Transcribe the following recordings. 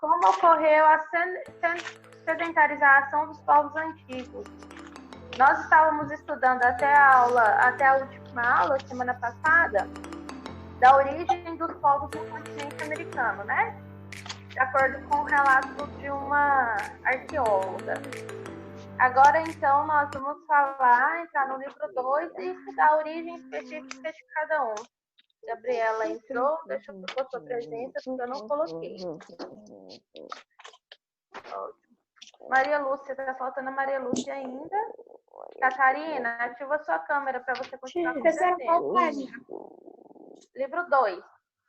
Como ocorreu a sedentarização dos povos antigos? Nós estávamos estudando até a última aula, semana passada, da origem dos povos no continente americano, né? De acordo com o relato de uma arqueóloga. Agora, então, nós vamos entrar no livro 2 e estudar a origem específica de cada um. Gabriela entrou, deixa eu pôr sua presença, porque eu não coloquei. Maria Lúcia, tá faltando a Maria Lúcia ainda. Catarina, ativa sua câmera para você continuar com presença. Livro 2,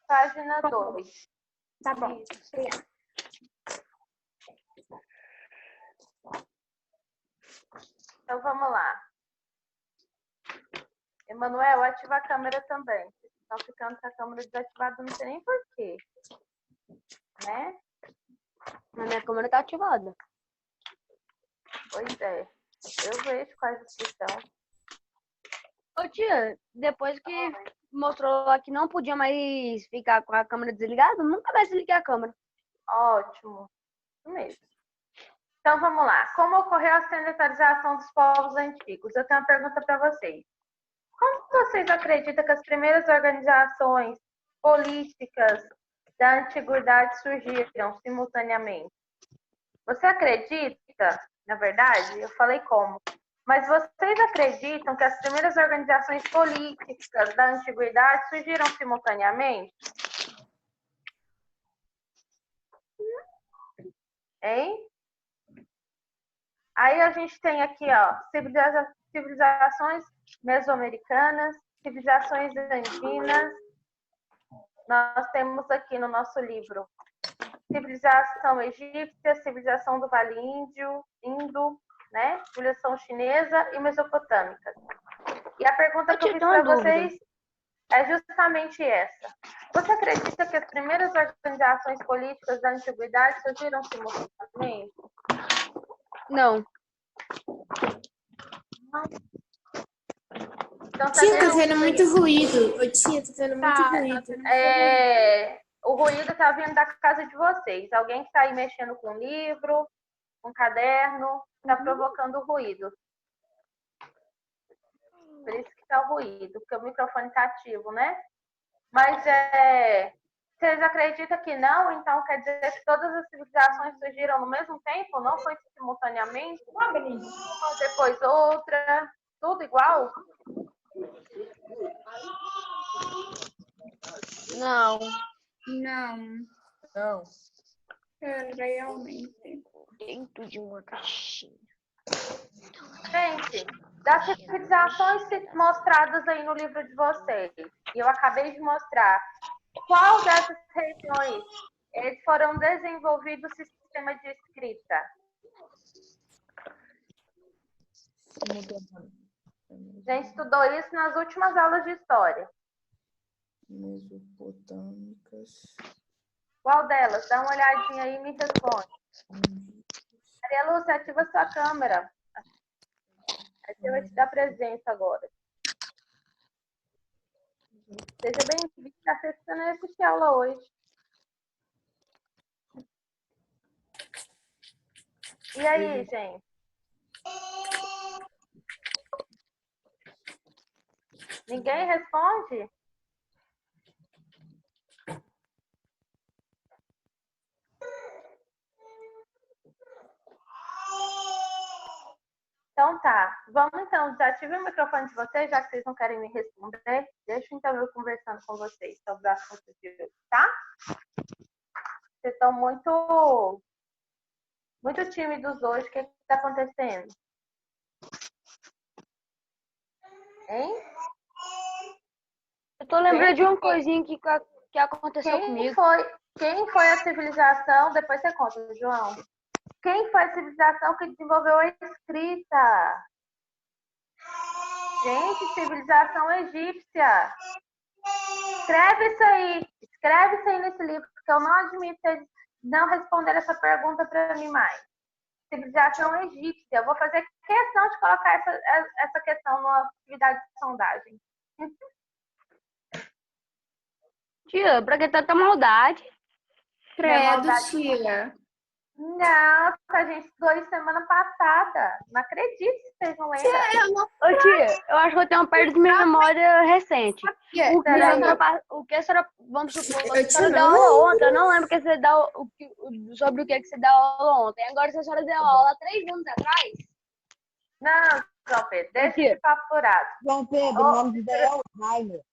página 2. Tá bom. Então, vamos lá. Emanuel, ativa a câmera também. Vocês estão ficando com a câmera desativada, não sei nem porquê. Né? A minha câmera tá ativada. Pois é. Eu vejo quais estão. Ô tia, depois que mostrou lá que não podia mais ficar com a câmera desligada, nunca mais desliguei a câmera. Ótimo. Isso mesmo. Então, vamos lá. Como ocorreu a sedentarização dos povos antigos? Eu tenho uma pergunta para vocês. Como vocês acreditam que as primeiras organizações políticas da antiguidade surgiram simultaneamente? Você acredita, na verdade, eu falei como, mas vocês acreditam que as primeiras organizações políticas da antiguidade surgiram simultaneamente? Hein? Aí a gente tem aqui, ó, civilizações mesoamericanas, civilizações andinas. Nós temos aqui no nosso livro civilização egípcia, civilização do Vale Indo, né? Civilização chinesa e mesopotâmica. E a pergunta que eu fiz para vocês é justamente essa. Você acredita que as primeiras organizações políticas da antiguidade surgiram simultaneamente? Não. Então, Tia, tá tendo muito ruído. Ô, tia, tá tendo muito ruído. O ruído está vindo da casa de vocês. Alguém que está aí mexendo com livro, com caderno, está provocando ruído. Por isso que está o ruído, porque o microfone está ativo, né? Mas vocês acreditam que não? Então quer dizer que todas as civilizações surgiram no mesmo tempo? Não foi simultaneamente? Uma depois outra, tudo igual? Não. Não. Realmente. Dentro de uma caixinha. Gente, das civilizações mostradas aí no livro de vocês, e eu acabei de mostrar, qual dessas regiões foram desenvolvidos o sistema de escrita? A gente estudou isso nas últimas aulas de história. Mesopotâmicas. Qual delas? Dá uma olhadinha aí e me responde. Maria Lúcia, ativa sua câmera. Aí você vai te dar presença agora. Seja bem-vindo. Está assistindo a assistir aula hoje. E aí, gente? Ninguém responde? Então tá, vamos então, desative o microfone de vocês, já que vocês não querem me responder. Deixa então eu conversando com vocês sobre o assunto de hoje, tá? Vocês estão muito tímidos hoje, o que está acontecendo? Hein? Eu tô lembrando de uma coisinha que aconteceu comigo. Quem foi a civilização, depois você conta, João. Quem foi a civilização que desenvolveu a escrita? Gente, civilização egípcia. Escreve isso aí nesse livro, porque eu não admito eles não responder essa pergunta para mim mais. Civilização egípcia. Eu vou fazer questão de colocar essa questão numa atividade de sondagem. Tia, pra que tanta maldade? Credo, tia. Não, a gente estudou isso semana passada. Não acredito que vocês não lembram. Eu não Ô, tia, eu acho que eu tenho uma perda de memória recente. sabia. O que a senhora, vamos supor, a Eu senhora te deu não aula ontem, eu não lembro que você deu, sobre o que você deu aula ontem. Agora, se a senhora deu aula há 3 anos atrás, Não, João Pedro, deixa tia, de papo furado. João Pedro, o nome dela é Alzheimer.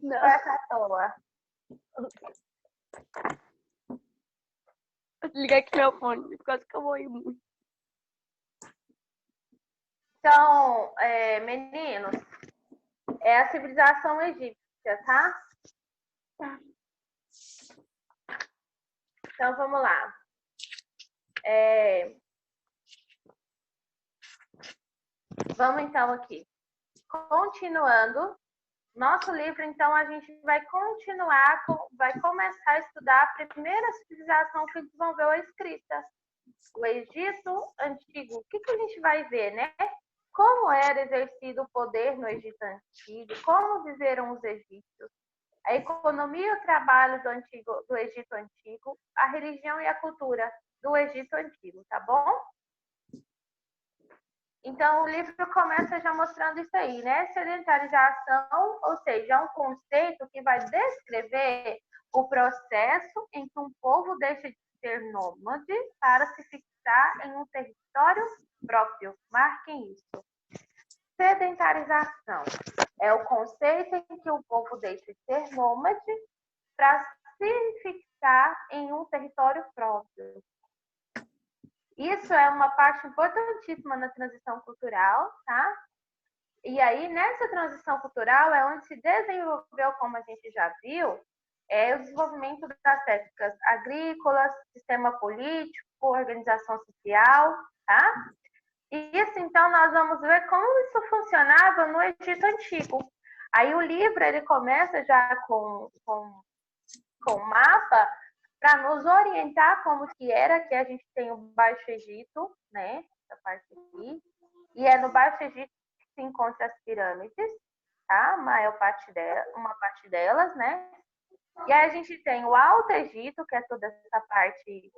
Conversa à toa. liga aqui meu fone, quase que eu vou ir muito. Então, meninos, é a civilização egípcia, tá? Então, vamos lá. Vamos, então, aqui. Continuando. Nosso livro, então, a gente vai continuar, vai começar a estudar a primeira civilização que desenvolveu a escrita. O Egito Antigo. O que a gente vai ver, né? Como era exercido o poder no Egito Antigo, como viveram os egípcios, a economia e o trabalho do Egito Antigo, a religião e a cultura do Egito Antigo, tá bom? Então, o livro começa já mostrando isso aí, né? Sedentarização, ou seja, é um conceito que vai descrever o processo em que um povo deixa de ser nômade para se fixar em um território próprio. Marquem isso. Sedentarização é o conceito em que o povo deixa de ser nômade para se fixar em um território próprio. Isso é uma parte importantíssima na transição cultural, tá? E aí, nessa transição cultural, é onde se desenvolveu, como a gente já viu, o desenvolvimento das técnicas agrícolas, sistema político, organização social, tá? E isso, então, nós vamos ver como isso funcionava no Egito Antigo. Aí o livro, ele começa já com um mapa para nos orientar como que era, que a gente tem o Baixo Egito, né? Essa parte aqui. E é no Baixo Egito que se encontram as pirâmides, tá? Uma parte delas, né? E aí a gente tem o Alto Egito, que é toda essa parte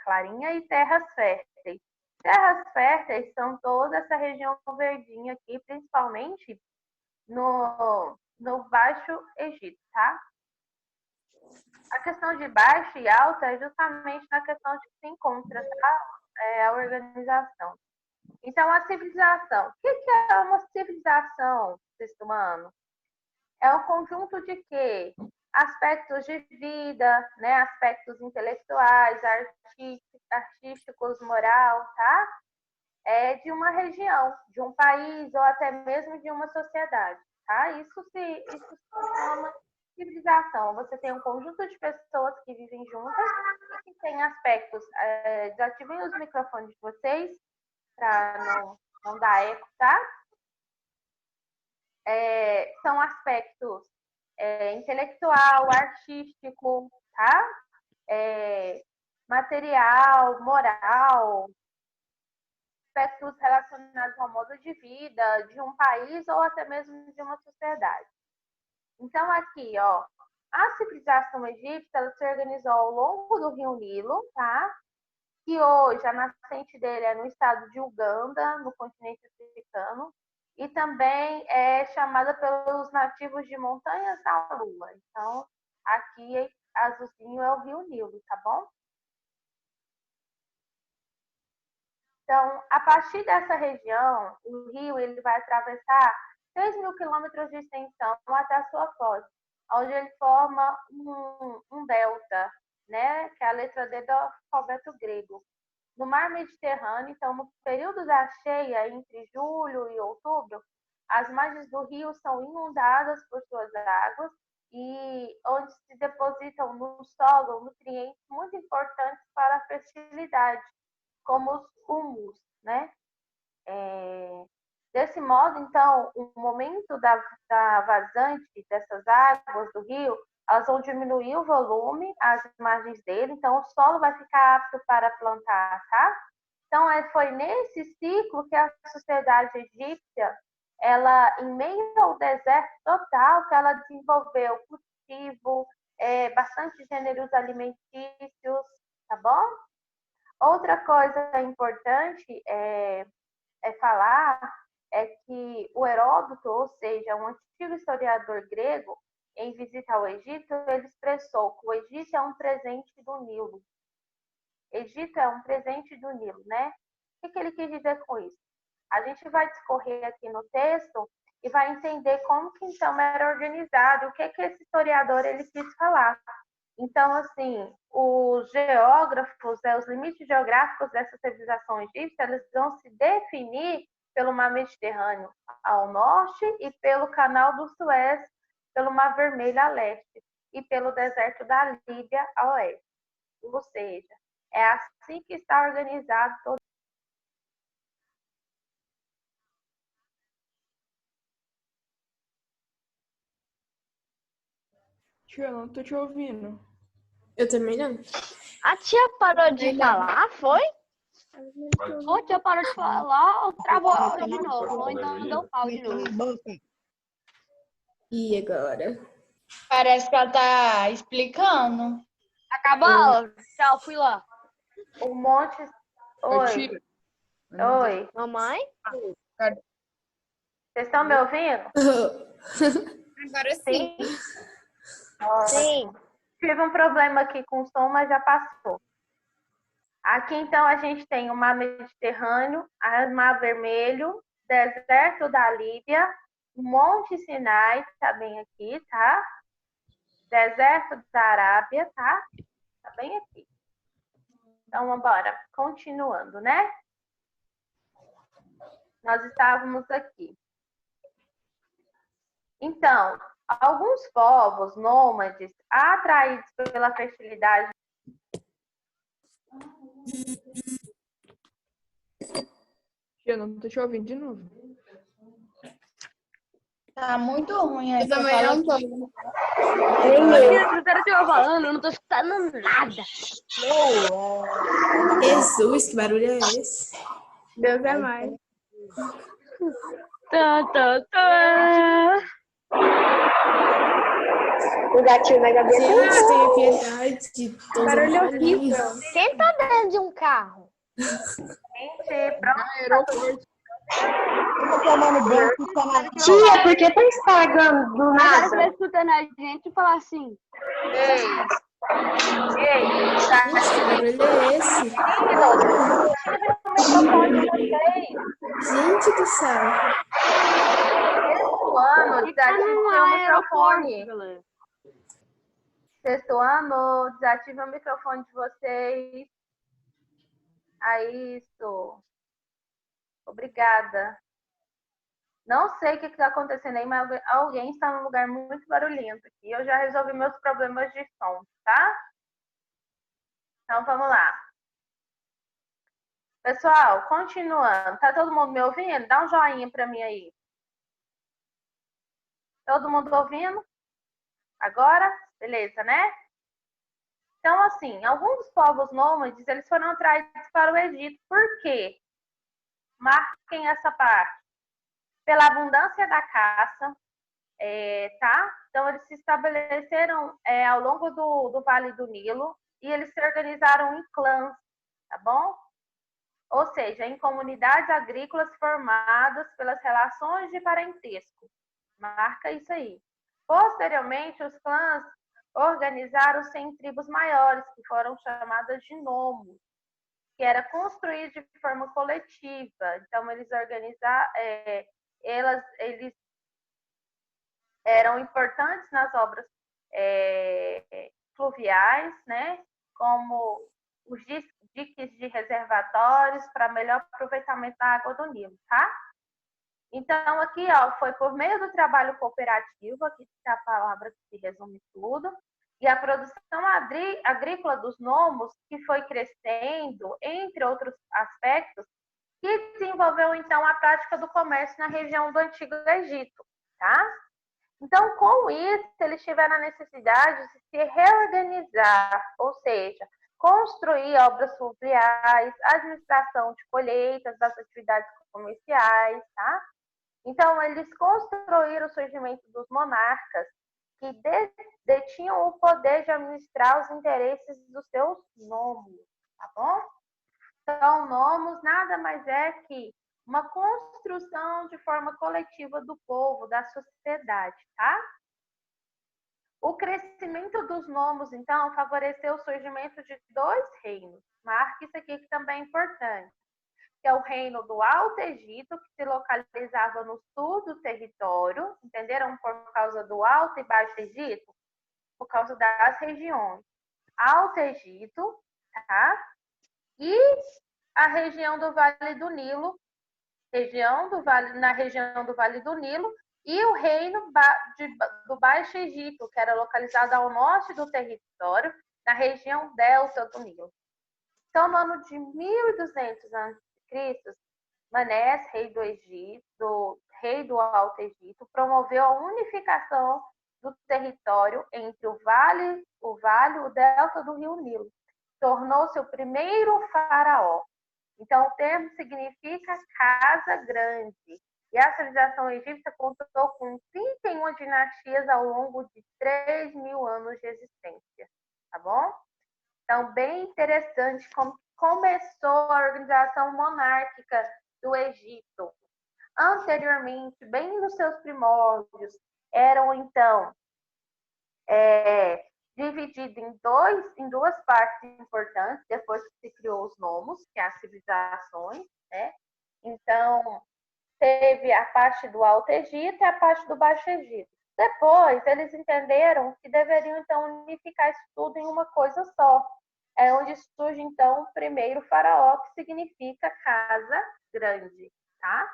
clarinha, e terras férteis. Terras férteis são toda essa região verdinha aqui, principalmente no Baixo Egito, tá? A questão de baixo e alto é justamente na questão de que se encontra, tá? A organização. Então, a civilização. O que é uma civilização, sexto ano? É um conjunto de quê? Aspectos de vida, né? Aspectos intelectuais, artísticos, moral, tá? De uma região, de um país ou até mesmo de uma sociedade, tá? Isso se chama civilização. Você tem um conjunto de pessoas que vivem juntas e que têm aspectos. Desativem os microfones de vocês para não dar eco, tá? São aspectos intelectual, artístico, tá? Material, moral, aspectos relacionados ao modo de vida de um país ou até mesmo de uma sociedade. Então, aqui, ó, a civilização egípcia ela se organizou ao longo do rio Nilo, tá? Que hoje a nascente dele é no estado de Uganda, no continente africano, e também é chamada pelos nativos de Montanhas da Lua. Então, aqui azulzinho é o rio Nilo, tá bom? Então, a partir dessa região, o rio ele vai atravessar 6.000 quilômetros de extensão até a sua foz, onde ele forma um delta, né, que é a letra D do alfabeto grego. No mar Mediterrâneo, então, no período da cheia, entre julho e outubro, as margens do rio são inundadas por suas águas e onde se depositam no solo nutrientes muito importantes para a fertilidade, como os humus, né? Desse modo, então, o momento da vazante dessas águas do rio, elas vão diminuir o volume, as margens dele, então o solo vai ficar apto para plantar, tá? Então, foi nesse ciclo que a sociedade egípcia, ela, em meio ao deserto total, que ela desenvolveu cultivos, cultivo, bastante gêneros alimentícios, tá bom? Outra coisa importante falar é que o Heródoto, ou seja, um antigo historiador grego, em visita ao Egito, ele expressou que o Egito é um presente do Nilo. Egito é um presente do Nilo, né? O que ele quis dizer com isso? A gente vai discorrer aqui no texto e vai entender como que então era organizado, o que esse historiador ele quis falar. Então, assim, os geógrafos, os limites geográficos dessa civilização egípcia, eles vão se definir pelo Mar Mediterrâneo ao norte e pelo Canal do Suez, pelo Mar Vermelho a leste e pelo deserto da Líbia a oeste. Ou seja, é assim que está organizado todo. Tia, não tô te ouvindo. Eu também não. A tia parou de falar, foi? Ou a tia parou de falar ou travou de novo, ou então deu pau de novo. E agora? Parece que ela tá explicando. Acabou? Tchau, fui lá. Um monte. Oi. Tia, Oi. Mamãe? Vocês estão me ouvindo? Agora sim. Sim. Tive um problema aqui com o som, mas já passou. Aqui, então, a gente tem o Mar Mediterrâneo, o Mar Vermelho, deserto da Líbia, Monte Sinai, tá bem aqui, tá? Deserto da Arábia, tá? Tá bem aqui. Então, vamos embora. Continuando, né? Nós estávamos aqui. Então, alguns povos nômades, atraídos pela fertilidade. tia, não tô te ouvindo de novo. Tá muito ruim aí. Eu também não tô. Eu quero que eu falando, eu não tô escutando nada. Jesus, que barulho é esse? Deus é mais. O gatinho da Gabi Gente, tenha piedade de todos os Barulho animais. horrível. Quem tá dentro de um carro? Gente, pronto. Aeroporto. Eu tô tomando banho com canal. Tia, por que tá estragando do Agora você nada? vai escutando a gente e falar assim. Ei, tá? Gente, que barulho é esse? O microfone de vocês. Gente do céu. Sexto ano, desative o microfone. Galera. Sexto ano, desative o microfone de vocês. Aí, isso. Obrigada. Não sei o que está acontecendo aí, mas alguém está num lugar muito barulhento aqui. Eu já resolvi meus problemas de som, tá? Então, vamos lá. Pessoal, continuando. Tá todo mundo me ouvindo? Dá um joinha para mim aí. Todo mundo ouvindo? Agora? Beleza, né? Então, assim, alguns dos povos nômades, eles foram atraídos para o Egito. Por quê? Marquem essa parte. Pela abundância da caça, tá? Então, eles se estabeleceram ao longo do Vale do Nilo e eles se organizaram em clãs, tá bom? Ou seja, em comunidades agrícolas formadas pelas relações de parentesco. Marca isso aí. Posteriormente, os clãs organizaram-se em tribos maiores, que foram chamadas de nomos, que era construído de forma coletiva. Então, eles eles eram importantes nas obras fluviais, né? Como os diques de reservatórios para melhor aproveitamento da água do Nilo, tá? Então, aqui, ó, foi por meio do trabalho cooperativo, aqui está a palavra que resume tudo, e a produção agrícola dos nomos, que foi crescendo, entre outros aspectos, que desenvolveu, então, a prática do comércio na região do Antigo Egito, tá? Então, com isso, eles tiveram a necessidade de se reorganizar, ou seja, construir obras fluviais, administração de colheitas, das atividades comerciais, tá? Então, eles construíram o surgimento dos monarcas, que detinham o poder de administrar os interesses dos seus nomos, tá bom? Então, nomos nada mais é que uma construção de forma coletiva do povo, da sociedade, tá? O crescimento dos nomos, então, favoreceu o surgimento de dois reinos. Marque isso aqui que também é importante. Que é o reino do Alto Egito, que se localizava no sul do território, entenderam? Por causa do Alto e Baixo Egito, por causa das regiões. Alto Egito, tá? E a região do Vale do Nilo, na região do Vale do Nilo, e o reino do Baixo Egito, que era localizado ao norte do território, na região delta do Nilo. Então, no ano de 1200 a.C., Manés, rei do Alto Egito, promoveu a unificação do território entre o vale e o delta do rio Nilo. Tornou-se o primeiro faraó. Então, o termo significa casa grande. E a civilização egípcia contou com 31 dinastias ao longo de 3.000 anos de existência. Tá bom? Então, bem interessante como começou a organização monárquica do Egito. Anteriormente, bem nos seus primórdios, eram, então, dividido em duas partes importantes, depois que se criou os nomos, que é as civilizações, né? Então, teve a parte do Alto Egito e a parte do Baixo Egito. Depois, eles entenderam que deveriam, então, unificar isso tudo em uma coisa só. É onde surge, então, o primeiro faraó, que significa casa grande, tá?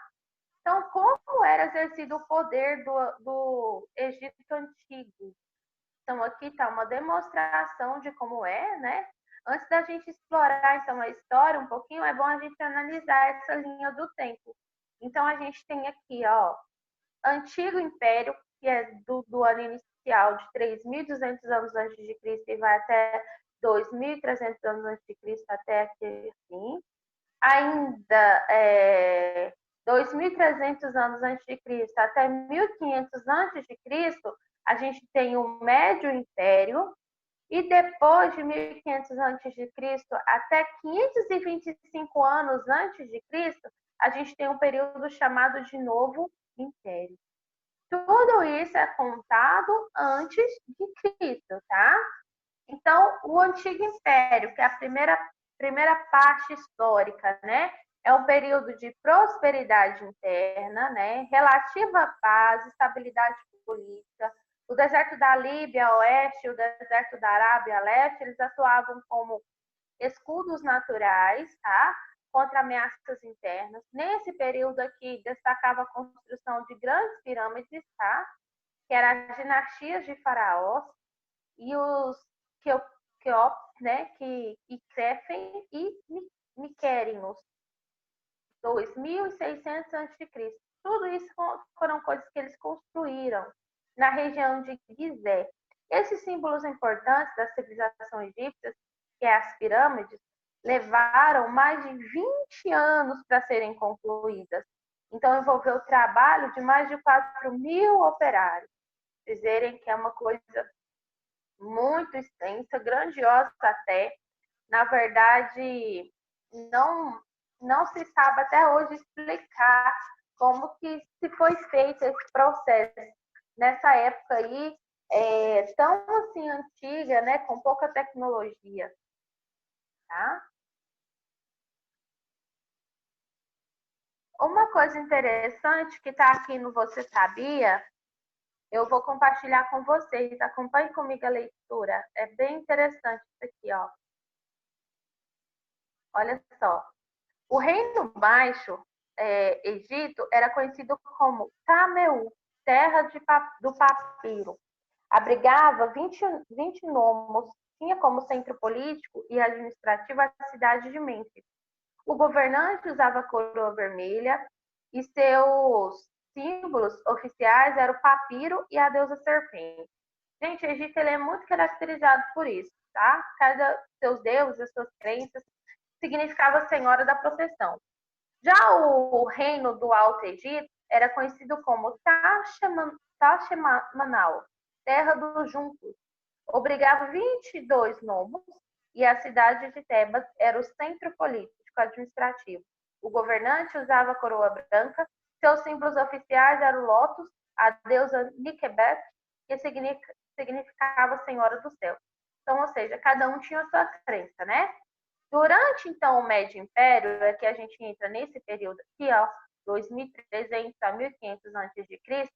Então, como era exercido o poder do Egito Antigo? Então, aqui está uma demonstração de como é, né? Antes da gente explorar, então, a história um pouquinho, é bom a gente analisar essa linha do tempo. Então, a gente tem aqui, ó, Antigo Império, que é do ano inicial de 3.200 anos antes de Cristo e vai até 2.300 anos antes de Cristo, até aqui, assim. Ainda 2.300 anos antes de Cristo até 1.500 antes de Cristo, a gente tem o Médio Império, e depois de 1.500 antes de Cristo até 525 anos antes de Cristo, a gente tem um período chamado de Novo Império. Tudo isso é contado antes de Cristo, tá? Então, o Antigo Império, que é a primeira parte histórica, né? É um período de prosperidade interna, né? Relativa paz, estabilidade política. O deserto da Líbia a oeste e o deserto da Arábia a leste, eles atuavam como escudos naturais, tá? Contra ameaças internas. Nesse período aqui, destacava a construção de grandes pirâmides, tá? Que eram as dinastias de faraós, e os Queops, né? E Crefen e Miquerinos, 2.600 a.C. Tudo isso foram coisas que eles construíram na região de Gizé. Esses símbolos importantes da civilização egípcia, que é as pirâmides, levaram mais de 20 anos para serem concluídas. Então, envolveu o trabalho de mais de 4.000 operários. Vocês verem que é uma coisa muito extensa, grandiosa até. Na verdade, não se sabe até hoje explicar como que se foi feito esse processo nessa época aí, tão assim antiga, né, com pouca tecnologia, tá? Uma coisa interessante que está aqui no Você Sabia, eu vou compartilhar com vocês. Acompanhe comigo a leitura. É bem interessante isso aqui, ó. Olha só. O Reino Baixo, Egito, era conhecido como Cameu, terra do papiro. Abrigava 20 nomos, tinha como centro político e administrativo a cidade de Mênfis. O governante usava a coroa vermelha e seus símbolos oficiais eram o papiro e a deusa serpente. Gente, o Egito ele é muito caracterizado por isso, tá? Cada seus deuses, as suas crenças, significava Senhora da Proteção. Já o reino do Alto Egito era conhecido como Tashemanau, terra dos juncos. Obrigava 22 nomos e a cidade de Tebas era o centro político-administrativo. O governante usava a coroa branca, seus símbolos oficiais eram o lótus, a deusa Niquebet, que significava Senhora do Céu. Então, ou seja, cada um tinha a sua crença, né? Durante, então, o Médio Império, é que a gente entra nesse período aqui, ó, 2300 a 1500 a.C.,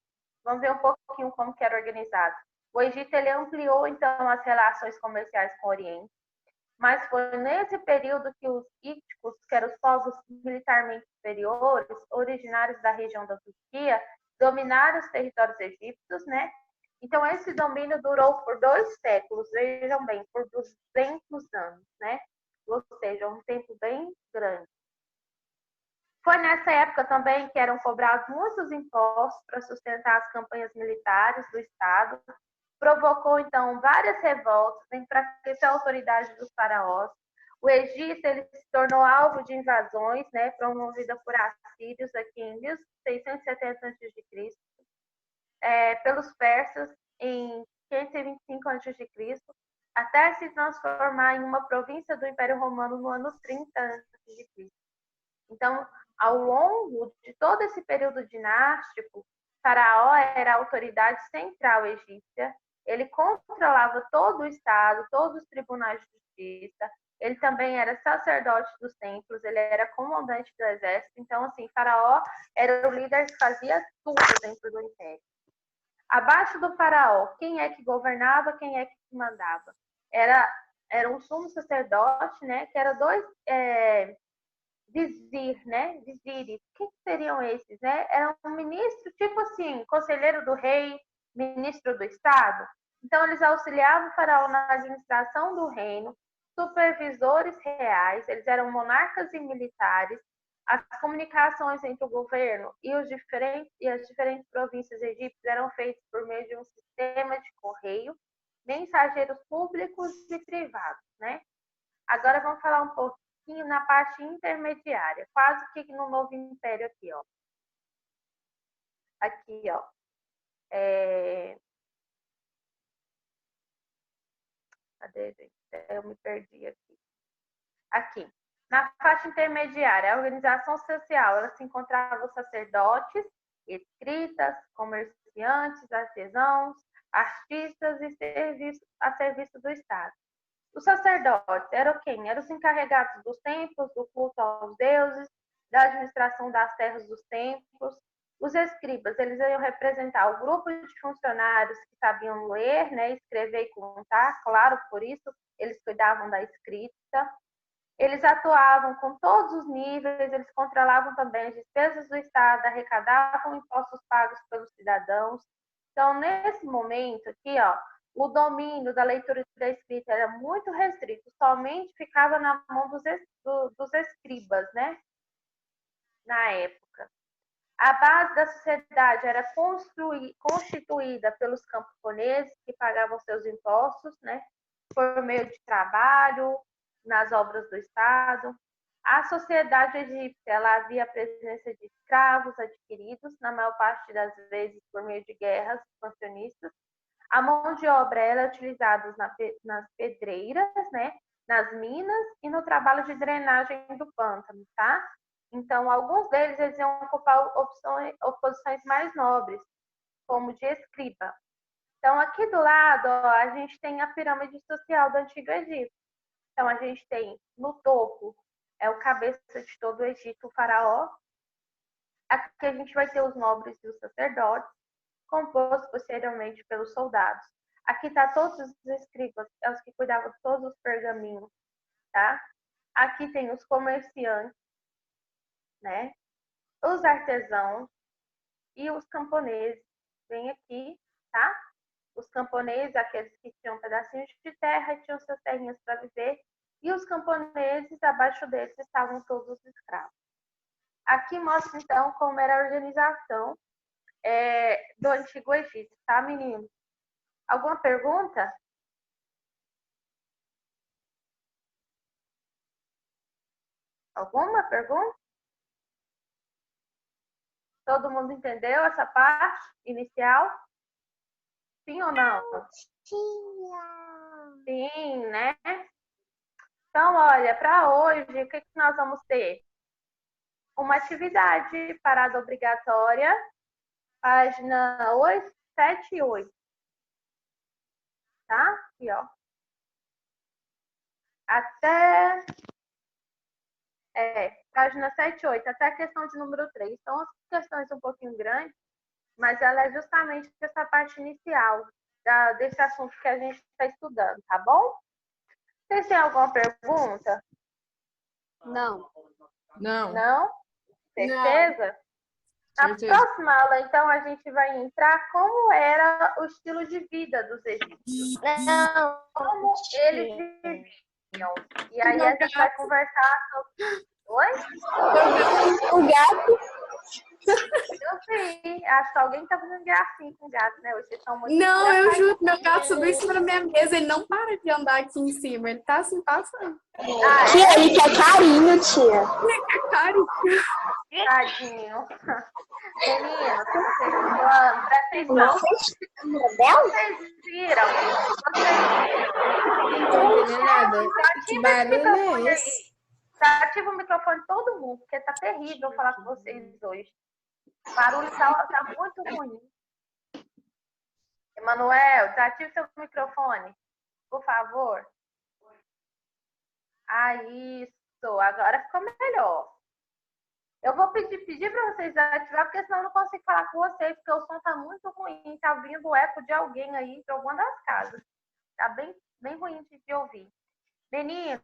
vamos ver um pouquinho como que era organizado. O Egito, ele ampliou, então, as relações comerciais com o Oriente, mas foi nesse período que os íticos, que eram os povos militarmente superiores, originários da região da Turquia, dominaram os territórios egípcios, né? Então, esse domínio durou por 2 séculos, vejam bem, por 200 anos, né? Ou seja, um tempo bem grande. Foi nessa época também que eram cobrados muitos impostos para sustentar as campanhas militares do Estado. Provocou, então, várias revoltas, enfraqueceu a autoridade dos faraós. O Egito ele se tornou alvo de invasões, né, promovida por assírios aqui em 1670 a.C., pelos persas em 525 a.C., até se transformar em uma província do Império Romano no ano 30 a.C. Então, ao longo de todo esse período dinástico, Faraó era a autoridade central egípcia, ele controlava todo o Estado, todos os tribunais de justiça, ele também era sacerdote dos templos, ele era comandante do exército, então, assim, Faraó era o líder que fazia tudo dentro do império. Abaixo do faraó, quem é que governava, quem é que mandava? Era um sumo sacerdote, né? Que era 2 vizir, né? Vizires. O que seriam esses, né? Era um ministro, tipo assim, conselheiro do rei, ministro do Estado. Então, eles auxiliavam o faraó na administração do reino, supervisores reais, eles eram monarcas e militares. As comunicações entre o governo e as diferentes províncias egípcias eram feitas por meio de um sistema de correio, mensageiros públicos e privados, né? Agora vamos falar um pouquinho na parte intermediária, quase que no Novo Império aqui, ó. Aqui, ó. Cadê, gente? Eu me perdi aqui. Aqui. Na faixa intermediária, a organização social, ela se encontrava os sacerdotes, escritas, comerciantes, artesãos, artistas e a serviço do Estado. Os sacerdotes eram quem? Eram os encarregados dos templos, do culto aos deuses, da administração das terras dos templos. Os escribas, eles iam representar o grupo de funcionários que sabiam ler, né, escrever e contar, claro, por isso eles cuidavam da escrita. Eles atuavam com todos os níveis, eles controlavam também as despesas do Estado, arrecadavam impostos pagos pelos cidadãos. Então, nesse momento aqui, ó, o domínio da leitura e da escrita era muito restrito, somente ficava na mão dos escribas, né? Na época. A base da sociedade era constituída pelos camponeses, que pagavam seus impostos, né? Por meio de trabalho, nas obras do Estado. A sociedade egípcia, ela havia a presença de escravos adquiridos, na maior parte das vezes por meio de guerras expansionistas. A mão de obra era utilizada nas pedreiras, né, nas minas e no trabalho de drenagem do pântano, tá? Então, alguns deles eles iam ocupar posições mais nobres, como de escriba. Então, aqui do lado, ó, a gente tem a pirâmide social do Antigo Egito. Então, a gente tem no topo, é o cabeça de todo o Egito, o faraó. Aqui a gente vai ter os nobres e os sacerdotes, composto posteriormente pelos soldados. Aqui está todos os escribas, é os que cuidavam de todos os pergaminhos, tá? Aqui tem os comerciantes, né? Os artesãos e os camponeses. Vem aqui, tá? Os camponeses, aqueles que tinham pedacinhos de terra e tinham suas terrinhas para viver. E os camponeses, abaixo deles, estavam todos os escravos. Aqui mostra, então, como era a organização do Antigo Egito, tá, meninos? Alguma pergunta? Alguma pergunta? Todo mundo entendeu essa parte inicial? Sim ou não? Sim, né? Então, olha, para hoje, o que nós vamos ter? Uma atividade, parada obrigatória, página 8, 7 e 8. Tá? Aqui, ó. Até... página 7 e 8, até a questão de número 3. São as questões um pouquinho grandes, mas ela é justamente essa parte inicial desse assunto que a gente está estudando, tá bom? Vocês têm alguma pergunta? Não. Não. Não? Certeza? Na Certeza. próxima aula, então, a gente vai entrar como era o estilo de vida dos egípcios. Não. Como eles viviam. E aí a gente vai conversar sobre... Oi? O gato. Eu sei. Acho que alguém tá fazendo gracinha com gato, né? Hoje vocês são muito Não, eu engraçados. juro, meu gato subiu em cima da minha mesa, ele não para de andar aqui em cima, ele tá assim, passando. Tia, ele quer carinho, tia. Cara, Tadinho. Meninos, vocês voando, presta atenção. Vocês viram? não tô entendendo nada. Que barulho é esse? Ativa o microfone todo mundo, porque tá terrível falar com vocês hoje. O barulho tá muito ruim. Emanuel, desative seu microfone, por favor. Isso. Agora ficou melhor. Eu vou pedir para vocês ativar, porque senão eu não consigo falar com vocês, porque o som tá muito ruim. Tá vindo o eco de alguém aí, de alguma das casas. Tá bem ruim de ouvir. Meninos,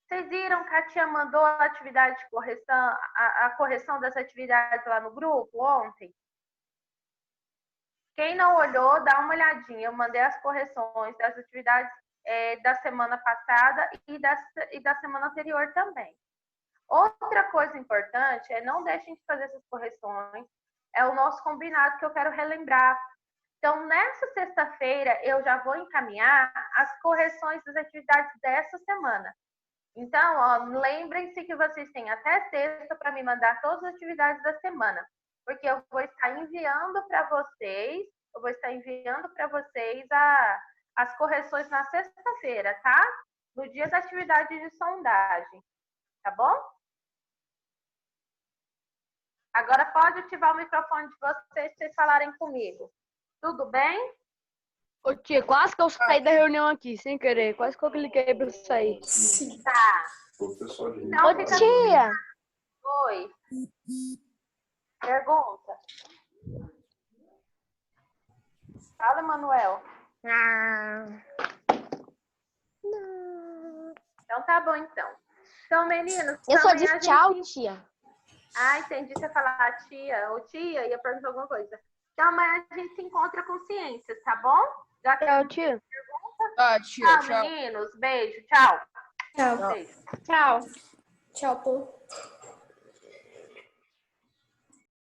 vocês viram que a tia mandou a atividade de correção, a correção das atividades lá no grupo ontem? Quem não olhou, dá uma olhadinha. Eu mandei as correções das atividades da semana passada e da semana anterior também. Outra coisa importante não deixem de fazer essas correções. É o nosso combinado que eu quero relembrar. Então, nessa sexta-feira, eu já vou encaminhar as correções das atividades dessa semana. Então, ó, lembrem-se que vocês têm até sexta para me mandar todas as atividades da semana, porque eu vou estar enviando para vocês, as correções na sexta-feira, tá? No dia da atividade de sondagem, tá bom? Agora pode ativar o microfone de vocês para vocês falarem comigo. Tudo bem? Ô, tia, quase que eu saí da reunião aqui, sem querer. Quase que eu cliquei pra sair. Tá. Então, Ô, tia! Oi. Pergunta. Fala, Manuel. Então tá bom, então. Então, meninos... Eu só também disse a tchau, gente... tia. Ah, entendi você falar tia. Ou tia, ia perguntar alguma coisa. Então, amanhã a gente se encontra com ciências, tá bom? Já tem Tchau, tia. Ah, tia, tchau, tchau. meninos. Beijo. Tchau. Tchau. Beijo. Tchau. Tchau, pô.